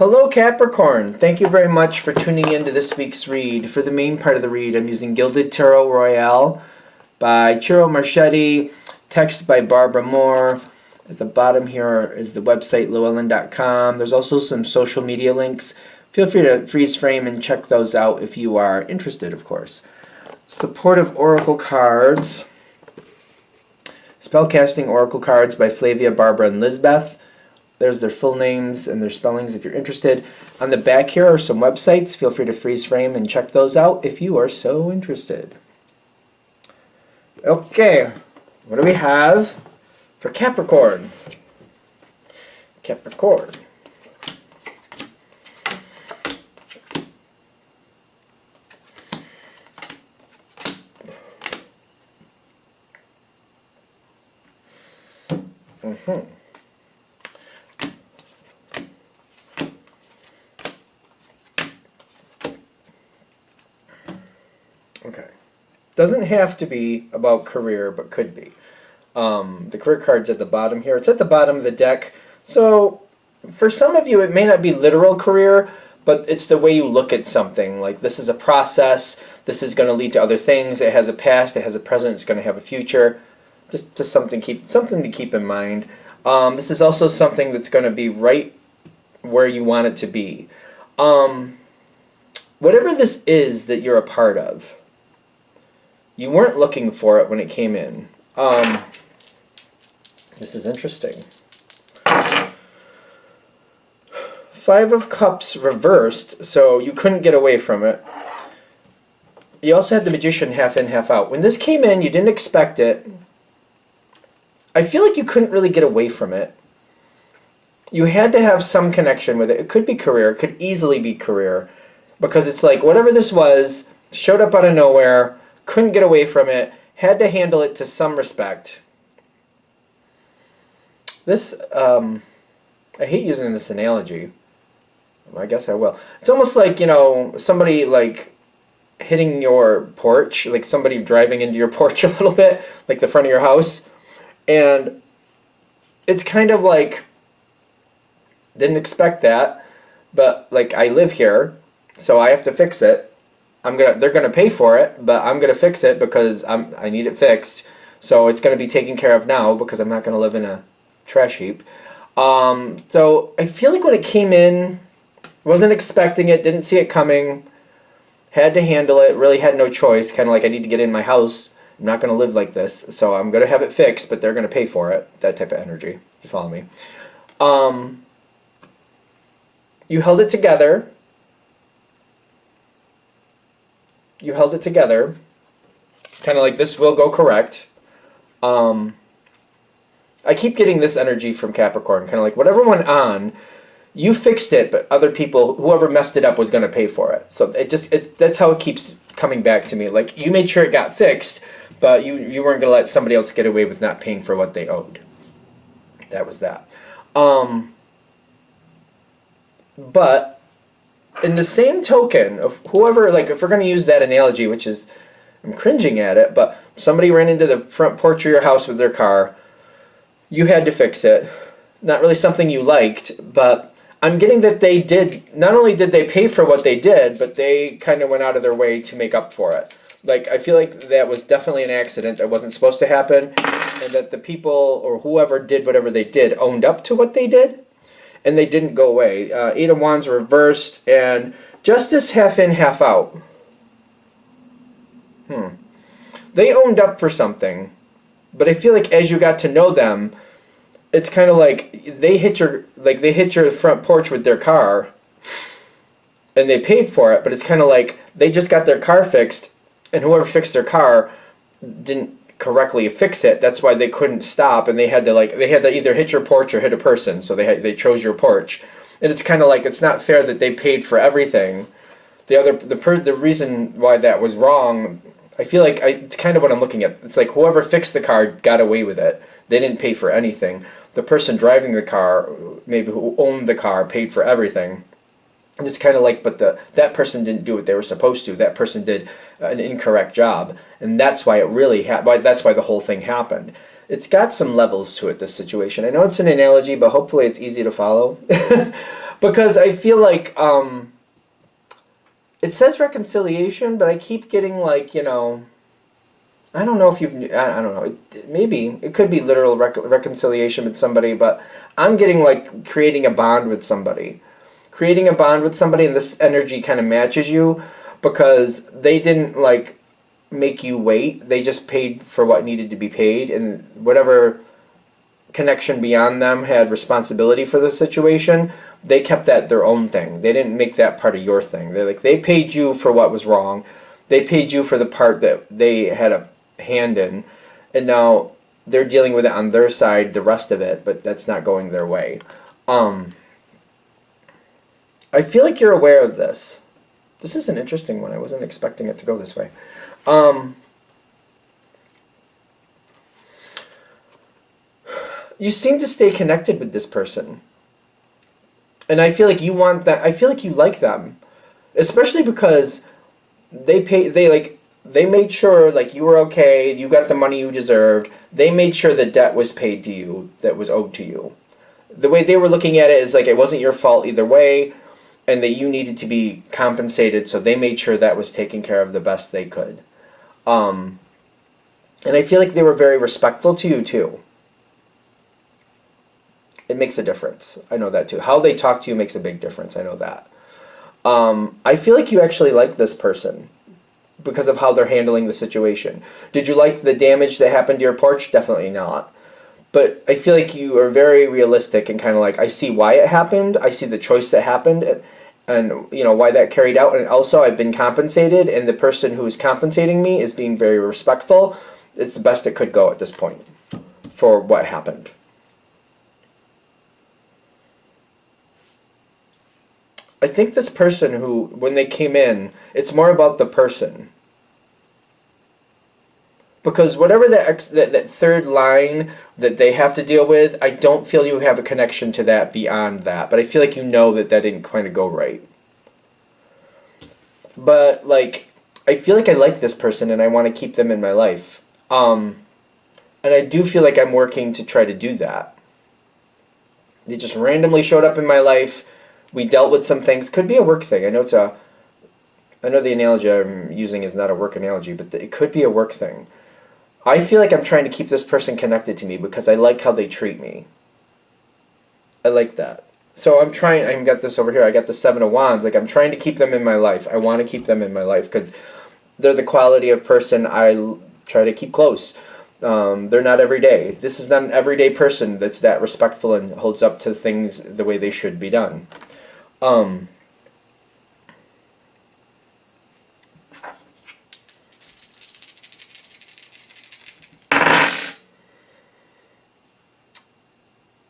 Hello Capricorn, thank you very much for tuning in to this week's read. For the main part of the read, I'm using Gilded Tarot Royale by Ciro Marchetti, text by Barbara Moore. At the bottom here is the website llewellyn.com. There's also some social media links. Feel free to freeze frame and check those out if you are interested, of course. Supportive Oracle Cards. Spellcasting Oracle Cards by Flavia, Barbara, and Lizbeth. There's their full names and their spellings if you're interested. On the back here are some websites. Feel free to freeze frame and check those out if you are so interested. Okay, what do we have for Capricorn? Capricorn. Okay. Doesn't have to be about career, but could be. The career card's at the bottom here. It's at the bottom of the deck. So for some of you, it may not be literal career, but it's the way you look at something. Like this is a process. This is going to lead to other things. It has a past. It has a present. It's going to have a future. Just something to keep in mind. This is also something that's going to be right where you want it to be. Whatever this is that you're a part of, you weren't looking for it when it came in. This is interesting. Five of Cups reversed, so you couldn't get away from it. You also had the Magician half in, half out. When this came in, you didn't expect it. I feel like you couldn't really get away from it. You had to have some connection with it. It could be career. It could easily be career. Because it's like whatever this was, showed up out of nowhere, couldn't get away from it, had to handle it to some respect. This, I hate using this analogy. I guess I will. It's almost like, you know, somebody like hitting your porch, like somebody driving into your porch a little bit, like the front of your house. And it's kind of like, didn't expect that, but like I live here, so I have to fix it. They're gonna pay for it, but I'm gonna fix it because I need it fixed. So it's gonna be taken care of now because I'm not gonna live in a trash heap. So I feel like when it came in, wasn't expecting it, didn't see it coming, had to handle it, really had no choice. Kind of like I need to get in my house. I'm not going to live like this, so I'm going to have it fixed, but they're going to pay for it. That type of energy. You follow me? You held it together. You held it together. Kind of like this will go correct. I keep getting this energy from Capricorn. Kind of like whatever went on, you fixed it, but other people, whoever messed it up was going to pay for it. So that's how it keeps coming back to me. Like you made sure it got fixed, but you weren't going to let somebody else get away with not paying for what they owed. That was that. But in the same token of whoever, like if we're going to use that analogy, which is, I'm cringing at it, but somebody ran into the front porch of your house with their car. You had to fix it. Not really something you liked, but I'm getting that they did, not only did they pay for what they did, but they kind of went out of their way to make up for it. Like, I feel like that was definitely an accident that wasn't supposed to happen, and that the people or whoever did whatever they did owned up to what they did, and they didn't go away. Eight of Wands reversed, and Justice half in, half out. They owned up for something, but I feel like as you got to know them, it's kind of like they hit your front porch with their car, and they paid for it, but it's kind of like they just got their car fixed, and whoever fixed their car didn't correctly fix it. That's why they couldn't stop, and they had to either hit your porch or hit a person. So they chose your porch, and it's kind of like it's not fair that they paid for everything. The reason why that was wrong, I feel like it's kind of what I'm looking at. It's like whoever fixed the car got away with it. They didn't pay for anything. The person driving the car, maybe who owned the car, paid for everything. And it's kind of like, but that person didn't do what they were supposed to. That person did an incorrect job, and that's why that's why the whole thing happened. It's got some levels to it, this situation. I know it's an analogy, but hopefully it's easy to follow. Because I feel like it says reconciliation, but I keep getting like, I don't know if you've, I don't know, maybe it could be literal reconciliation with somebody, but I'm getting like creating a bond with somebody. Creating a bond with somebody, and this energy kind of matches you because they didn't like make you wait. They just paid for what needed to be paid, and whatever connection beyond them had responsibility for the situation, they kept that their own thing. They didn't make that part of your thing. They paid you for what was wrong. They paid you for the part that they had a hand in, and now they're dealing with it on their side, the rest of it, but that's not going their way. I feel like you're aware of this. This is an interesting one. I wasn't expecting it to go this way. You seem to stay connected with this person. And I feel like you want that. I feel like you like them. Especially because they made sure like you were okay, you got the money you deserved. They made sure the debt was paid to you that was owed to you. The way they were looking at it is like it wasn't your fault either way, and that you needed to be compensated, so they made sure that was taken care of the best they could. And I feel like they were very respectful to you too. It makes a difference. I know that too. How they talk to you makes a big difference. I know that. I feel like you actually like this person because of how they're handling the situation. Did you like the damage that happened to your porch? Definitely not. But I feel like you are very realistic and kind of like, I see why it happened. I see the choice that happened and why that carried out. And also I've been compensated, and the person who is compensating me is being very respectful. It's the best it could go at this point for what happened. I think this person who, when they came in, it's more about the person. Because whatever that third line that they have to deal with, I don't feel you have a connection to that beyond that. But I feel like you know that didn't kind of go right. But, like, I feel like I like this person and I want to keep them in my life. And I do feel like I'm working to try to do that. They just randomly showed up in my life. We dealt with some things. Could be a work thing. I know the analogy I'm using is not a work analogy, but it could be a work thing. I feel like I'm trying to keep this person connected to me because I like how they treat me. I like that. So I'm trying, I got this over here, I got the Seven of Wands. Like, I'm trying to keep them in my life. I want to keep them in my life because they're the quality of person I try to keep close. They're not every day. This is not an everyday person that's that respectful and holds up to things the way they should be done.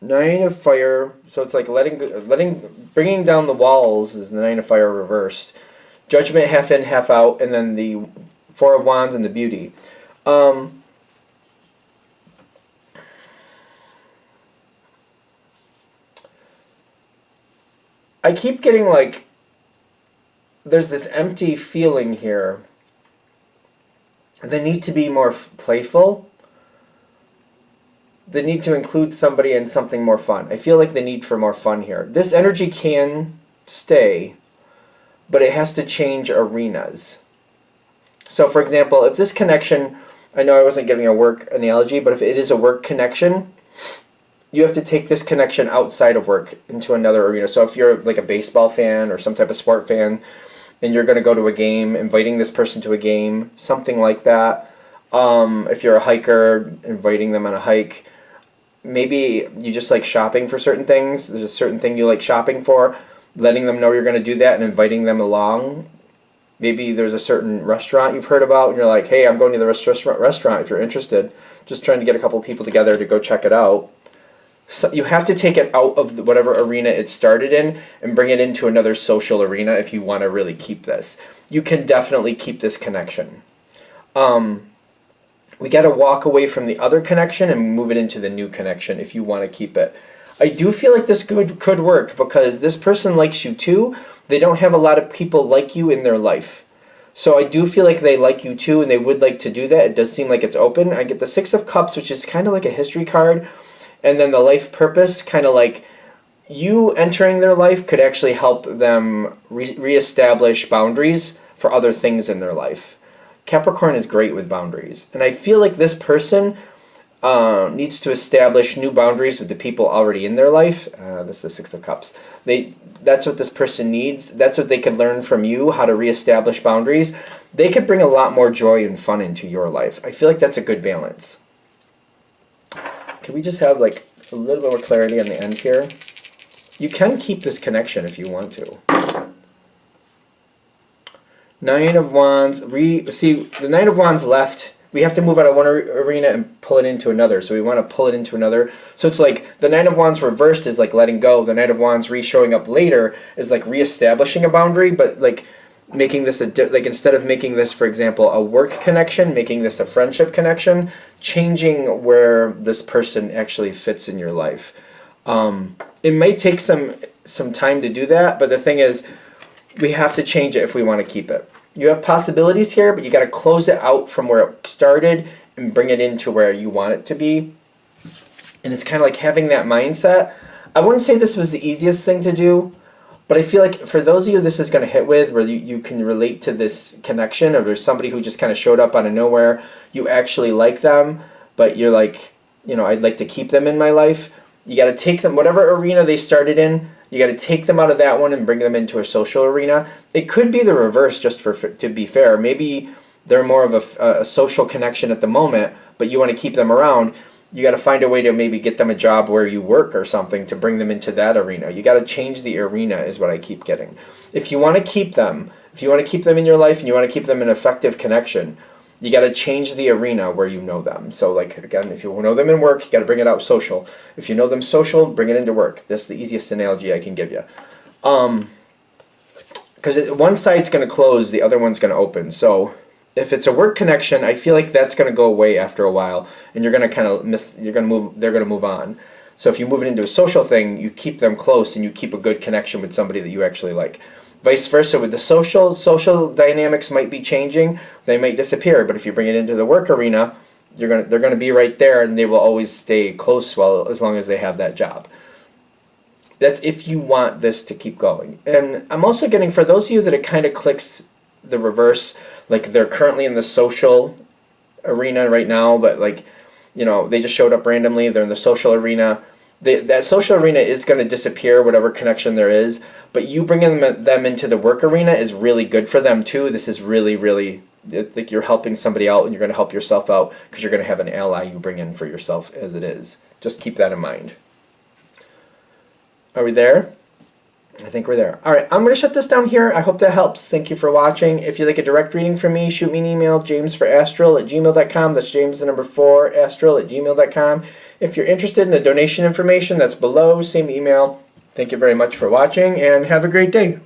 Nine of Fire, so it's like bringing down the walls is the Nine of Fire reversed. Judgment half in, half out, and then the Four of Wands and the Beauty. I keep getting like, there's this empty feeling here. They need to be more playful. They need to include somebody in something more fun. I feel like the need for more fun here. This energy can stay, but it has to change arenas. So, for example, if this connection, I know I wasn't giving a work analogy, but if it is a work connection, you have to take this connection outside of work into another arena. So if you're like a baseball fan or some type of sport fan, and you're going to go to a game, inviting this person to a game, something like that. If you're a hiker, inviting them on a hike. Maybe you just like shopping for certain things. There's a certain thing you like shopping for. Letting them know you're going to do that and inviting them along. Maybe there's a certain restaurant you've heard about and you're like, hey, I'm going to the restaurant if you're interested. Just trying to get a couple people together to go check it out. So you have to take it out of whatever arena it started in and bring it into another social arena if you want to really keep this. You can definitely keep this connection. We got to walk away from the other connection and move it into the new connection if you want to keep it. I do feel like this could work because this person likes you too. They don't have a lot of people like you in their life. So I do feel like they like you too and they would like to do that. It does seem like it's open. I get the Six of Cups, which is kind of like a history card. And then the life purpose, kind of like you entering their life could actually help them reestablish boundaries for other things in their life. Capricorn is great with boundaries. And I feel like this person needs to establish new boundaries with the people already in their life. This is the Six of Cups. That's what this person needs. That's what they could learn from you, how to reestablish boundaries. They could bring a lot more joy and fun into your life. I feel like that's a good balance. Can we just have like a little bit more clarity on the end here? You can keep this connection if you want to. Nine of Wands. See, the Nine of Wands left. We have to move out of one arena and pull it into another. So we want to pull it into another. So it's like the Nine of Wands reversed is like letting go. The Nine of Wands showing up later is like reestablishing a boundary, but like making this like instead of making this, for example, a work connection, making this a friendship connection, changing where this person actually fits in your life. It may take some time to do that, but the thing is, we have to change it if we want to keep it. You have possibilities here, but you got to close it out from where it started and bring it into where you want it to be. And it's kind of like having that mindset. I wouldn't say this was the easiest thing to do, but I feel like for those of you this is going to hit with, where you can relate to this connection, or there's somebody who just kind of showed up out of nowhere, you actually like them, but you're like, I'd like to keep them in my life. You got to take them, whatever arena they started in, you got to take them out of that one and bring them into a social arena. It could be the reverse, just to be fair. Maybe they're more of a social connection at the moment, but you want to keep them around. You got to find a way to maybe get them a job where you work or something to bring them into that arena. You got to change the arena is what I keep getting. If you want to keep them, in your life and you want to keep them in effective connection, you got to change the arena where you know them. So like, again, if you know them in work, you got to bring it out social. If you know them social, bring it into work. That's the easiest analogy I can give you. Because one side's going to close, the other one's going to open. So if it's a work connection, I feel like that's going to go away after a while, and you're going to kind of they're going to move on. So if you move it into a social thing, you keep them close and you keep a good connection with somebody that you actually like. Vice versa with the social dynamics might be changing, they might disappear, but if you bring it into the work arena, they're going to be right there, and they will always stay close as long as they have that job. That's if you want this to keep going. And I'm also getting, for those of you that it kind of clicks the reverse, like they're currently in the social arena right now, but like, they just showed up randomly, they're in the social arena. That social arena is going to disappear, whatever connection there is, but you bringing them into the work arena is really good for them too. This is really, really, like you're helping somebody out, and you're going to help yourself out because you're going to have an ally you bring in for yourself as it is. Just keep that in mind. Are we there? I think we're there. All right, I'm going to shut this down here. I hope that helps. Thank you for watching. If you'd like a direct reading from me, shoot me an email, jamesforastral@gmail.com. That's James the number 4, astral@gmail.com. If you're interested in the donation information, that's below. Same email. Thank you very much for watching, and have a great day.